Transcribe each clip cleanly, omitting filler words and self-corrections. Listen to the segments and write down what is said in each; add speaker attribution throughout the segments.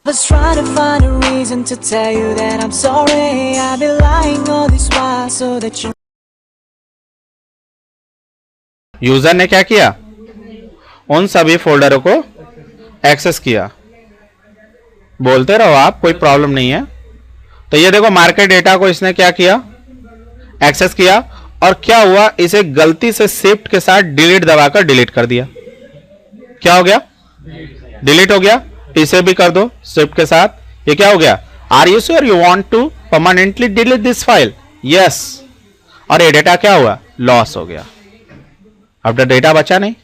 Speaker 1: was trying to find a reason to tell you that I'm sorry. I've been lying all this while so that you.
Speaker 2: User ने क्या किया, उन सभी फोल्डरों को access किया। बोलते रहो आप, कोई प्रॉब्लम नहीं है। तो ये देखो मार्केट डेटा को इसने क्या किया, एक्सेस किया, और क्या हुआ, इसे गलती से शिफ्ट के साथ डिलीट दबाकर डिलीट कर दिया। क्या हो गया, डिलीट हो गया। इसे भी कर दो शिफ्ट के साथ, ये क्या हो गया, are you sure you want to permanently delete this file, yes. और ये डेटा क्या हुआ, लॉस हो गया। अब तो डेटा बचा नहीं।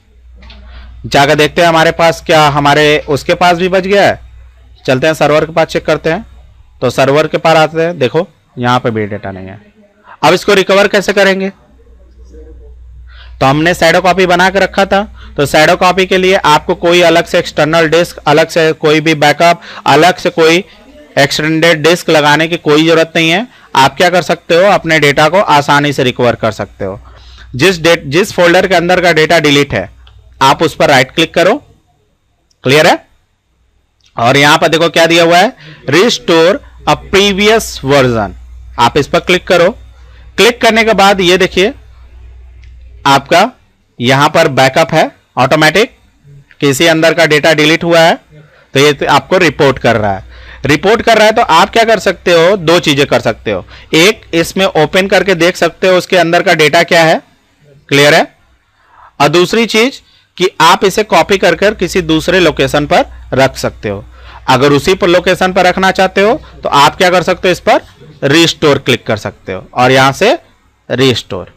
Speaker 2: जाकर देखते हैं हमारे पास क्या, हमारे उसके पास भी बच गया है। चलते हैं सर्वर के पास, चेक करते हैं। तो सर्वर के पास आते हैं, देखो यहां पे भी डेटा नहीं है। अब इसको रिकवर कैसे करेंगे, तो हमने शैडो कॉपी बना के रखा था। तो शैडो कॉपी के लिए आपको कोई अलग से एक्सटर्नल डिस्क, अलग से कोई भी बैकअप, अलग से कोई एक्सटेंडेड डिस्क लगाने की कोई जरूरत नहीं है। आप क्या कर सकते हो, अपने डेटा को आसानी से रिकवर कर सकते हो। जिस फोल्डर के अंदर का डेटा डिलीट है, आप उस पर राइट क्लिक करो, क्लियर है। और यहां पर देखो क्या दिया हुआ है, रिस्टोर अ प्रीवियस वर्जन। आप इस पर क्लिक करो। क्लिक करने के बाद ये देखिए आपका यहां पर बैकअप है ऑटोमेटिक, किसी अंदर का डेटा डिलीट हुआ है तो ये आपको रिपोर्ट कर रहा है। रिपोर्ट कर रहा है तो आप क्या कर सकते हो, दो चीजें कर सकते हो। एक, इसमें ओपन करके देख सकते हो उसके अंदर का डेटा क्या है, क्लियर है। और दूसरी चीज कि आप इसे कॉपी कर कर किसी दूसरे लोकेशन पर रख सकते हो। अगर उसी पर लोकेशन पर रखना चाहते हो तो आप क्या कर सकते हो, इस पर रिस्टोर क्लिक कर सकते हो और यहां से रिस्टोर।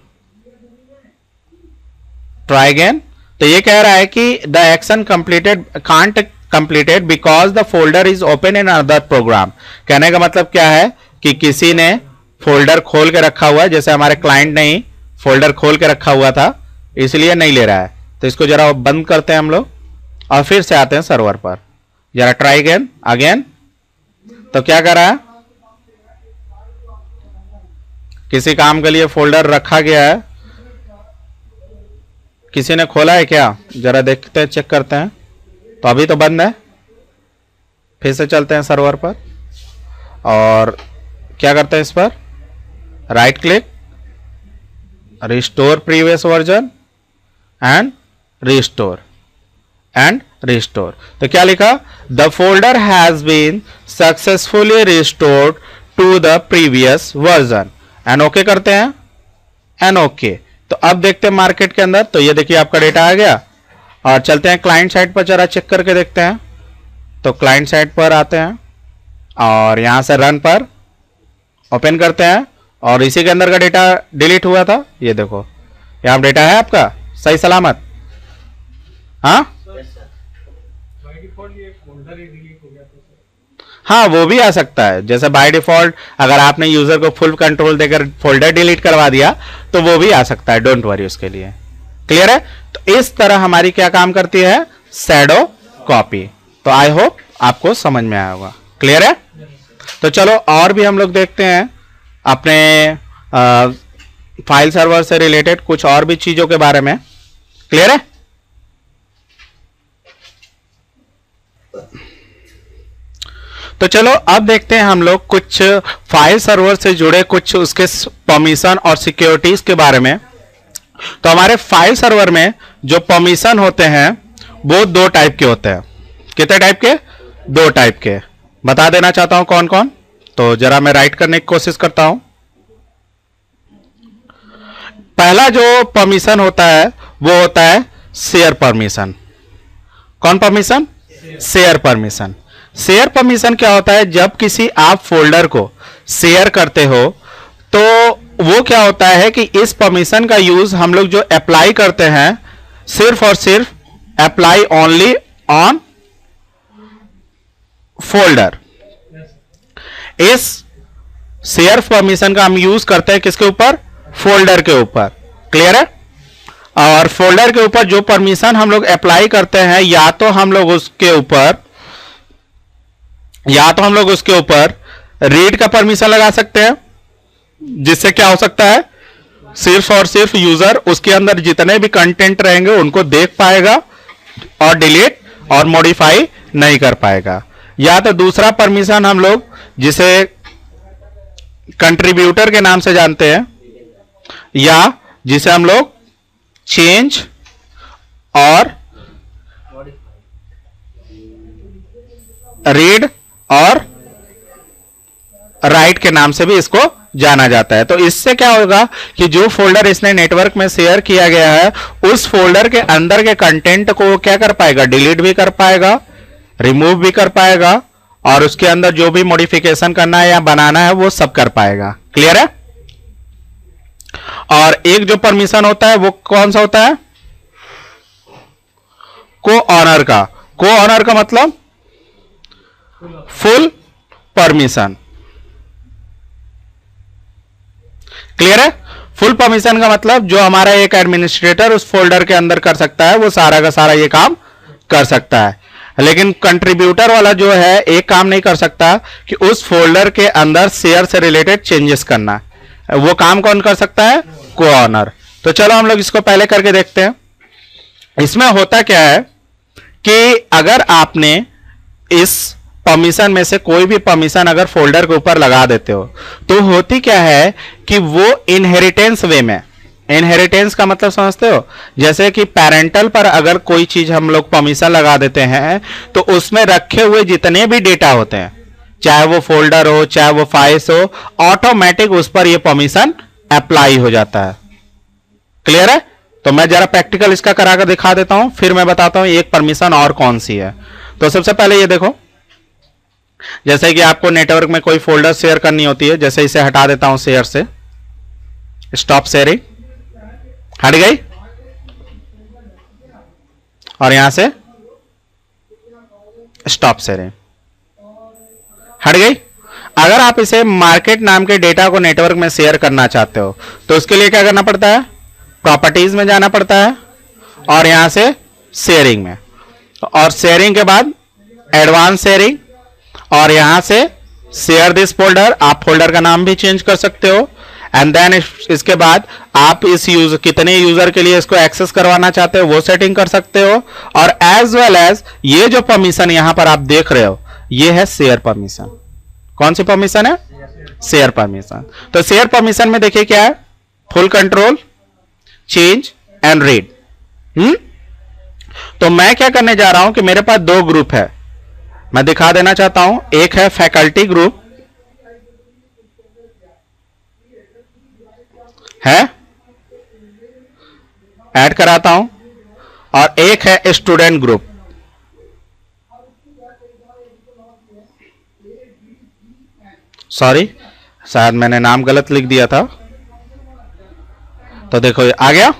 Speaker 2: Try again. तो ये कह रहा है कि the action completed can't completed because the folder is open in another program. कहने का मतलब क्या है कि किसी ने फोल्डर खोल के रखा हुआ है, जैसे हमारे क्लाइंट ने ही फोल्डर खोल के रखा हुआ था, इसलिए नहीं ले रहा है। तो इसको जरा बंद करते हैं हम लोग और फिर से आते हैं सर्वर पर। जरा ट्राई अगेन अगेन। तो क्या कर रहा है, किसी काम के लिए फोल्डर रखा गया है, किसी ने खोला है क्या, जरा देखते हैं, चेक करते हैं। तो अभी तो बंद है। फिर से चलते हैं सर्वर पर और क्या करते हैं, इस पर right click, restore previous version and restore and restore. तो क्या लिखा, the folder has been successfully restored to the previous version and okay करते हैं एंड ओके। तो अब देखते हैं मार्केट के अंदर। तो ये देखिए आपका डेटा आ गया। और चलते हैं क्लाइंट साइड पर, जरा चेक करके देखते हैं। तो क्लाइंट साइड पर आते हैं और यहां से रन पर ओपन करते हैं और इसी के अंदर का डेटा डिलीट हुआ था। ये देखो यहां डेटा है आपका सही सलामत। हाँ हाँ, वो भी आ सकता है। जैसे बाय डिफॉल्ट अगर आपने यूजर को फुल कंट्रोल देकर फोल्डर डिलीट करवा दिया तो वो भी आ सकता है, डोंट वरी उसके लिए। क्लियर है। तो इस तरह हमारी क्या काम करती है, शैडो कॉपी। तो आई होप आपको समझ में आया होगा, क्लियर है। तो चलो और भी हम लोग देखते हैं अपने फाइल सर्वर से रिलेटेड कुछ और भी चीजों के बारे में। क्लियर है। तो चलो अब देखते हैं हम लोग कुछ फाइल सर्वर से जुड़े कुछ उसके परमिशन और सिक्योरिटीज के बारे में। तो हमारे फाइल सर्वर में जो परमिशन होते हैं वो दो टाइप के होते हैं। कितने टाइप के, दो टाइप के। बता देना चाहता हूं कौन कौन। तो जरा मैं राइट करने की कोशिश करता हूं। पहला जो परमिशन होता है वो होता है शेयर परमिशन। कौन permission, share permission. Share permission क्या होता है, जब किसी आप फोल्डर को शेयर करते हो तो वो क्या होता है कि इस परमिशन का यूज हम लोग जो अप्लाई करते हैं सिर्फ और सिर्फ अप्लाई ओनली ऑन फोल्डर। इस शेयर परमिशन का हम यूज करते हैं किसके ऊपर, फोल्डर के ऊपर। क्लियर है। और फोल्डर के ऊपर जो परमिशन हम लोग अप्लाई करते हैं या तो हम लोग उसके ऊपर रीड का परमिशन लगा सकते हैं, जिससे क्या हो सकता है, सिर्फ और सिर्फ यूजर उसके अंदर जितने भी कंटेंट रहेंगे उनको देख पाएगा और डिलीट और मॉडिफाई नहीं कर पाएगा। या तो दूसरा परमिशन हम लोग जिसे कंट्रीब्यूटर के नाम से जानते हैं, या जिसे हम लोग चेंज और रीड और राइट के नाम से भी इसको जाना जाता है। तो इससे क्या होगा कि जो फोल्डर इसने नेटवर्क में शेयर किया गया है उस फोल्डर के अंदर के कंटेंट को क्या कर पाएगा, डिलीट भी कर पाएगा, रिमूव भी कर पाएगा, और उसके अंदर जो भी मॉडिफिकेशन करना है या बनाना है वो सब कर पाएगा। क्लियर है? और एक जो परमिशन होता है वो कौन सा होता है, को ऑनर का। को ऑनर का मतलब फुल परमिशन। क्लियर है? फुल परमिशन का मतलब जो हमारा एक एडमिनिस्ट्रेटर उस फोल्डर के अंदर कर सकता है वो सारा का सारा ये काम कर सकता है, लेकिन कंट्रीब्यूटर वाला जो है एक काम नहीं कर सकता कि उस फोल्डर के अंदर शेयर से रिलेटेड चेंजेस करना। वो काम कौन कर सकता है, को ऑनर। तो चलो हम लोग इसको पहले करके देखते हैं। इसमें होता क्या है कि अगर आपने इस परमिशन में से कोई भी परमिशन अगर फोल्डर के ऊपर लगा देते हो तो होती क्या है कि वो इनहेरिटेंस वे में, इनहेरिटेंस का मतलब समझते हो, जैसे कि पेरेंटल पर अगर कोई चीज हम लोग परमिशन लगा देते हैं तो उसमें रखे हुए जितने भी डेटा होते हैं, चाहे वो फोल्डर हो चाहे वो फाइल्स हो, ऑटोमेटिक उस पर ये परमिशन अप्लाई हो जाता है। क्लियर है? तो मैं जरा प्रैक्टिकल इसका कराकर दिखा देता हूं, फिर मैं बताता हूं एक परमिशन और कौन सी है। तो सबसे पहले ये देखो, जैसे कि आपको नेटवर्क में कोई फोल्डर शेयर करनी होती है, जैसे इसे हटा देता हूं शेयर से, स्टॉप शेयरिंग, हट गई, और यहां से स्टॉप शेयरिंग हट गई। अगर आप इसे मार्केट नाम के डेटा को नेटवर्क में शेयर करना चाहते हो तो उसके लिए क्या करना पड़ता है, प्रॉपर्टीज में जाना पड़ता है और यहां से शेयरिंग में, और शेयरिंग के बाद एडवांस शेयरिंग, और यहां से शेयर दिस फोल्डर, आप फोल्डर का नाम भी चेंज कर सकते हो, एंड देन इसके बाद आप इस कितने यूजर के लिए इसको एक्सेस करवाना चाहते हो वो सेटिंग कर सकते हो, और एज वेल एज ये जो परमिशन यहां पर आप देख रहे हो ये है शेयर परमिशन। कौन सी परमिशन है, शेयर परमिशन। तो शेयर परमिशन में देखिए क्या है, full control, change and read. तो मैं क्या करने जा रहा हूं कि मेरे पास दो ग्रुप है, मैं दिखा देना चाहता हूं। एक है फैकल्टी ग्रुप है, ऐड कराता हूं, और एक है स्टूडेंट ग्रुप। सॉरी, शायद मैंने नाम गलत लिख दिया था। तो देखो ये आ गया।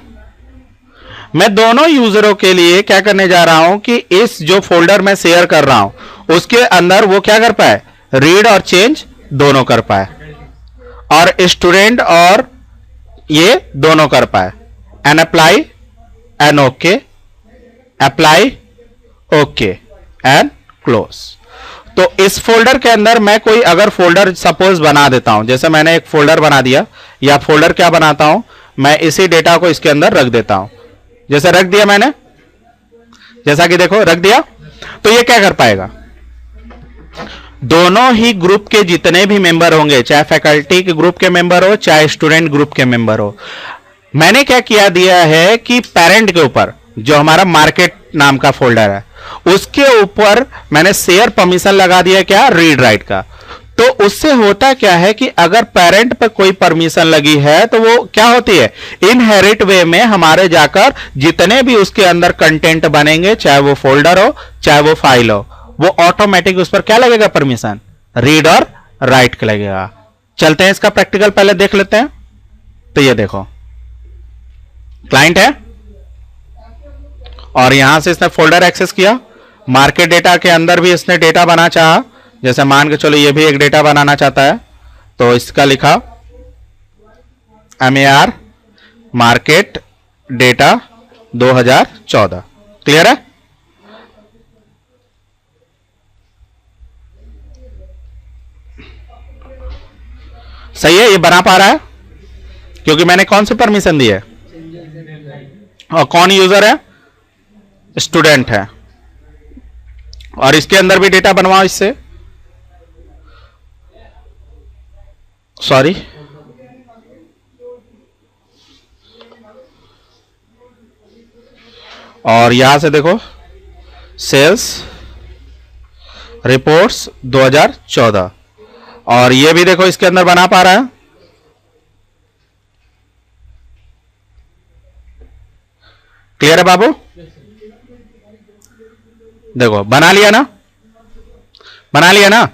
Speaker 2: मैं दोनों यूजरों के लिए क्या करने जा रहा हूं कि इस जो फोल्डर में शेयर कर रहा हूं उसके अंदर वो क्या कर पाए, रीड और चेंज दोनों कर पाए, और स्टूडेंट और ये दोनों कर पाए। And apply and okay, apply okay and close. तो इस फोल्डर के अंदर मैं कोई अगर फोल्डर सपोज बना देता हूं, जैसे मैंने एक फोल्डर बना दिया, या फोल्डर क्या बनाता हूं, मैं इसी डेटा को इसके अंदर रख देता हूं। जैसे रख दिया मैंने, जैसा कि देखो रख दिया, तो ये क्या कर पाएगा, दोनों ही ग्रुप के जितने भी मेंबर होंगे, चाहे फैकल्टी के ग्रुप के मेंबर हो चाहे स्टूडेंट ग्रुप के मेंबर हो, मैंने क्या किया दिया है कि पेरेंट के ऊपर जो हमारा मार्केट नाम का फोल्डर है उसके ऊपर मैंने शेयर परमिशन लगा दिया, क्या, रीड राइट का। तो उससे होता क्या है कि अगर पेरेंट पर कोई परमिशन लगी है तो वो क्या होती है, इनहेरिट वे में हमारे जाकर जितने भी उसके अंदर कंटेंट बनेंगे, चाहे वो फोल्डर हो चाहे वो फाइल हो, वो ऑटोमेटिक उस पर क्या लगेगा, परमिशन, रीड और राइट का लगेगा। चलते हैं इसका प्रैक्टिकल पहले देख लेते हैं। तो ये देखो क्लाइंट है और यहां से इसने फोल्डर एक्सेस किया, मार्केट डेटा के अंदर भी इसने डेटा बना चाहा, जैसे मान के चलो ये भी एक डेटा बनाना चाहता है, तो इसका लिखा MAR मार्केट डेटा 2014। क्लियर है? सही है, ये बना पा रहा है क्योंकि मैंने कौन सी परमिशन दी है, और कौन यूजर है, स्टूडेंट है। और इसके अंदर भी डेटा बनवाओ इससे, सॉरी और यहां से देखो सेल्स रिपोर्ट्स 2014 और ये भी देखो इसके अंदर बना पा रहा है। क्लियर है बाबू? देखो बना लिया ना, बना लिया ना।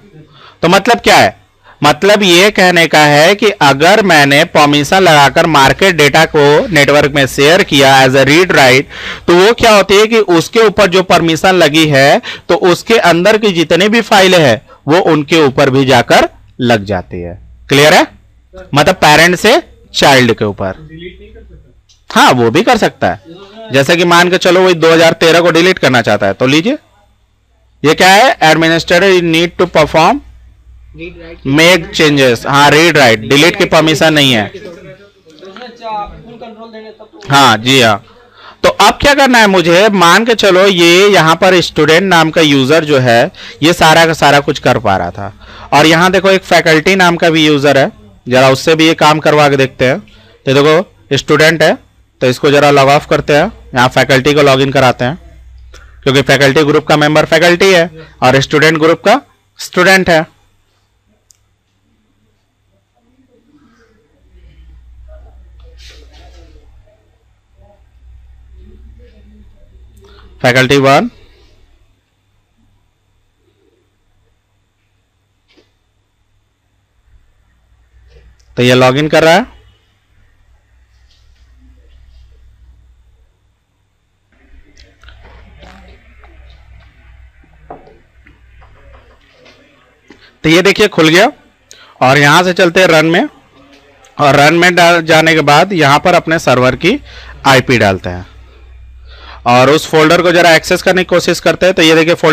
Speaker 2: तो मतलब क्या है, मतलब ये कहने का है कि अगर मैंने परमिशन लगाकर मार्केट डेटा को नेटवर्क में शेयर किया एज अ रीड राइट, तो वो क्या होती है कि उसके ऊपर जो परमिशन लगी है तो उसके अंदर की जितनी भी फाइलें हैं वो उनके ऊपर भी जाकर लग जाती है। क्लियर है? मतलब पेरेंट से चाइल्ड के ऊपर। हाँ वो भी कर सकता है, जैसे कि मान के चलो वही 2013 को डिलीट करना चाहता है तो लीजिए, ये क्या है, administrator need to perform make changes. हाँ रीड राइट, डिलीट की परमिशन नहीं है। हाँ जी हाँ। तो अब क्या करना है मुझे, मान के चलो ये यहां पर स्टूडेंट नाम का यूजर जो है ये सारा का सारा कुछ कर पा रहा था, और यहां देखो एक फैकल्टी नाम का भी यूजर है, जरा उससे भी ये काम करवा के देखते हैं। तो देखो स्टूडेंट है, तो इसको जरा लॉग ऑफ करते हैं, यहाँ फैकल्टी को लॉग इन कराते हैं, क्योंकि फैकल्टी ग्रुप का मेंबर फैकल्टी है और स्टूडेंट ग्रुप का स्टूडेंट है। फैकल्टी 1, तो ये लॉग इन कर रहा है। तो ये देखिए खुल गया, और यहां से चलते हैं रन में, और रन में जाने के बाद यहां पर अपने सर्वर की आईपी डालते हैं और उस फोल्डर को जरा एक्सेस करने की कोशिश करते हैं। तो ये देखिए